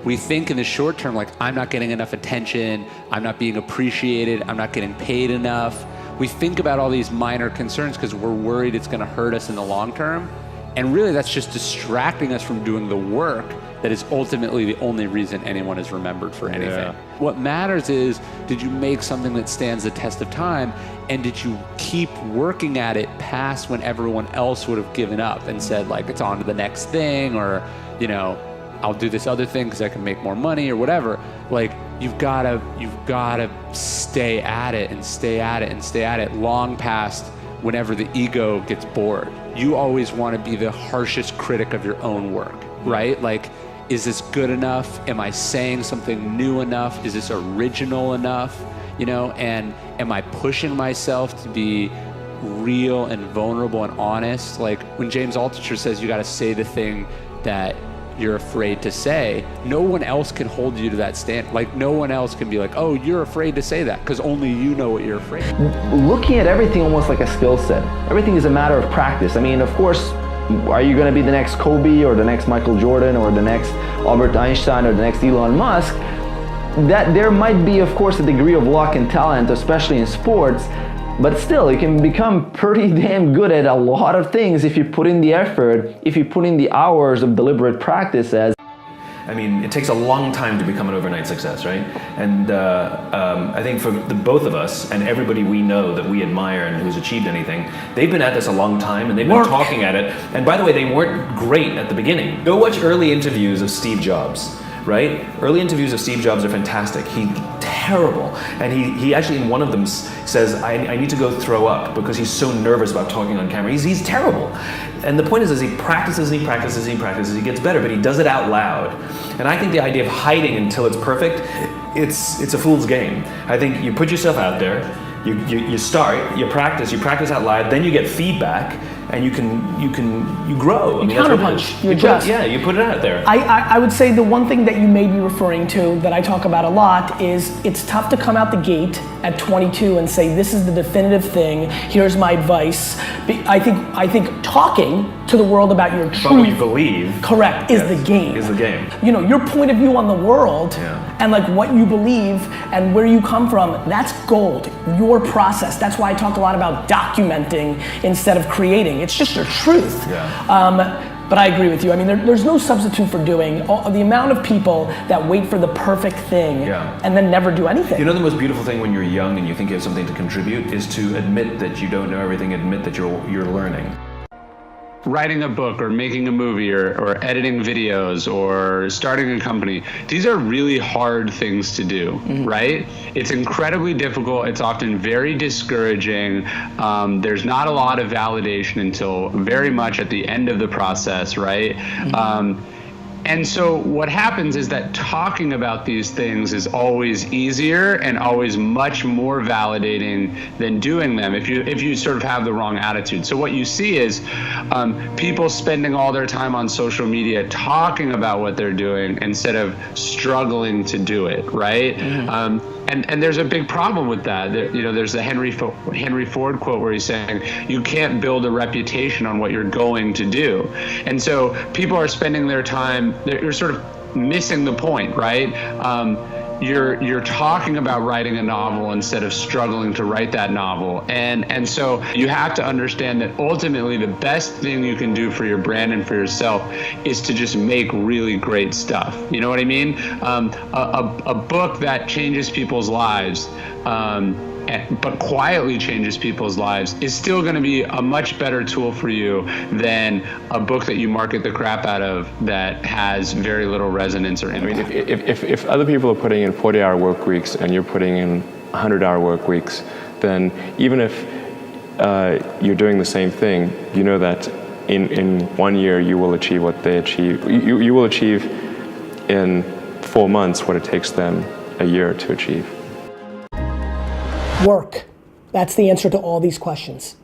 we think in the short term, like, I'm not getting enough attention, I'm not being appreciated, I'm not getting paid enough. We think about all these minor concerns because we're worried it's gonna hurt us in the long term. And really that's just distracting us from doing the work that is ultimately the only reason anyone is remembered for anything. Yeah. What matters is, did you make something that stands the test of time, and did you keep working at it past when everyone else would have given up and said, like, it's on to the next thing, or, you know, I'll do this other thing because I can make more money or whatever. Like, you've gotta stay at it and stay at it and stay at it long past whenever the ego gets bored. You always want to be the harshest critic of your own work, right? Like, is this good enough? Am I saying something new enough? Is this original enough? You know, and am I pushing myself to be real and vulnerable and honest? Like, when James Altucher says you got to say the thing that you're afraid to say, no one else can hold you to that standard. Like, no one else can be like, oh, you're afraid to say that, because only you know what you're afraid of. Looking at everything almost like a skill set. Everything is a matter of practice. I mean, of course, are you going to be the next Kobe or the next Michael Jordan or the next Albert Einstein or the next Elon Musk? That there might be, of course, a degree of luck and talent, especially in sports, but still, you can become pretty damn good at a lot of things if you put in the effort, if you put in the hours of deliberate practice. I mean, it takes a long time to become an overnight success, right? And I think for the both of us and everybody we know that we admire and who's achieved anything, they've been at this a long time and they've been talking at it. And by the way, they weren't great at the beginning. Go watch early interviews of Steve Jobs, right? Early interviews of Steve Jobs are fantastic. He's terrible. And he actually in one of them says, I need to go throw up because he's so nervous about talking on camera. He's terrible. And the point is he practices, he practices, he practices, he gets better, but he does it out loud. And I think the idea of hiding until it's perfect, it's a fool's game. I think you put yourself out there, you start, you practice out loud, then you get feedback, and you grow. You counterpunch, you adjust. You put it out there. I would say the one thing that you may be referring to that I talk about a lot is it's tough to come out the gate at 22 and say, this is the definitive thing, here's my advice. I think talking to the world about your truth, but what you believe, correct, is the game. Is the game. You know, your point of view on the world and like what you believe and where you come from, that's gold. Your process. That's why I talk a lot about documenting instead of creating. It's just your truth. But I agree with you. I mean, there's no substitute for doing the amount of people that wait for the perfect thing and then never do anything. You know, the most beautiful thing when you're young and you think you have something to contribute is to admit that you don't know everything, admit that you're learning. Writing a book or making a movie or editing videos or starting a company, these are really hard things to do, right? It's incredibly difficult. It's often very discouraging. There's not a lot of validation until very much at the end of the process, right? And so what happens is that talking about these things is always easier and always much more validating than doing them if you sort of have the wrong attitude. So what you see is people spending all their time on social media talking about what they're doing instead of struggling to do it, right? And there's a big problem with that. There's the Henry Ford quote where he's saying, you can't build a reputation on what you're going to do. And so people are spending their time, you're sort of missing the point, right? You're talking about writing a novel instead of struggling to write that novel. And so you have to understand that ultimately the best thing you can do for your brand and for yourself is to just make really great stuff. You know what I mean? A book that changes people's lives, but quietly changes people's lives is still going to be a much better tool for you than a book that you market the crap out of that has very little resonance or impact. I mean, if other people are putting in 40-hour work weeks and you're putting in 100-hour work weeks, then even if you're doing the same thing, you know that in 1 year you will achieve what they achieve. You will achieve in 4 months what it takes them a year to achieve. Work. That's the answer to all these questions.